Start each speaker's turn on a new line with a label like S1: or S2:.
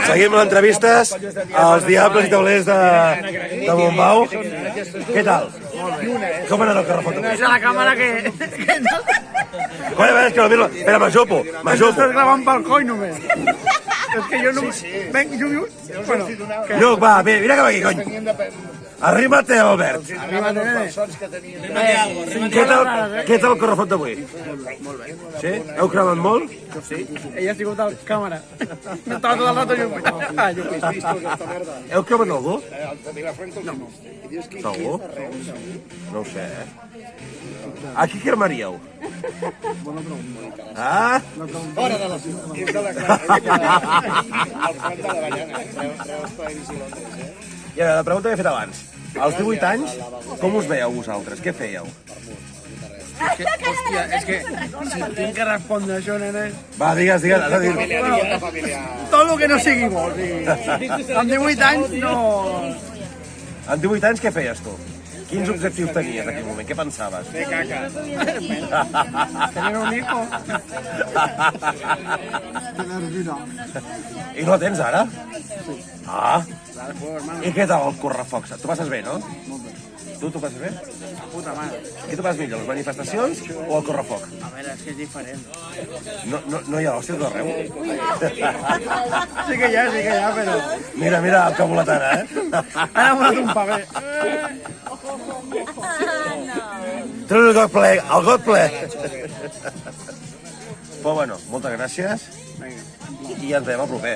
S1: Seguim les entrevistes als Diables i Taulers de Montbau. Què tal? Com ha anat el carrefot?
S2: És a la càmera que...
S1: Colla, a veure, és que no miro... Espera, m'ajopo.
S2: Estàs gravant pel coll només. És que jo no... Venc, Lluc. Bueno,
S1: Lluc, va, vine cap aquí, cony. Arriba't, Albert.
S2: arriba't, nene.
S1: Què tal el correfot d'avui?
S2: Molt bé.
S1: Sí? Heu cremat molt?
S2: Sí, ella ha sigut al càmera. Estava tot el rato Lluc. Ah, Lluc.
S1: Heu cremat algú?
S2: No.
S1: Segur? No ho sé, A qui cremaríeu? Ah?
S3: Fora de la ciutat. És de la al front de la Ballana. Treus París i Londres,
S1: I la pregunta que he fet abans. Als 18 anys, com us veieu vosaltres? Què fèieu?
S2: Hòstia, és que si tinc que respondre això, nene...
S1: Va, digues, has de dir-me.
S3: Dieta familiar.
S2: Tot el que no sigui bo, o sigui... Amb 18 anys no...
S1: Amb 18 anys què feies tu? Quins objectius tenies en aquell moment? Què pensaves?
S3: Fer caca.
S2: Tenir un hijo.
S1: I no tens ara? Ah, i què tal el correfoc? Tu passes bé, no? Tu passes bé?
S2: Puta mare.
S1: Què tu passes millor, les manifestacions o el correfoc?
S2: A veure, és que és diferent.
S1: No hi ha hòsties d'arreu?
S2: Sí que hi ha, però...
S1: Mira, el cabulatana,
S2: Ara m'ha donat un paper.
S1: Treu el got ple. Però bueno, moltes gràcies i ens veiem al proper,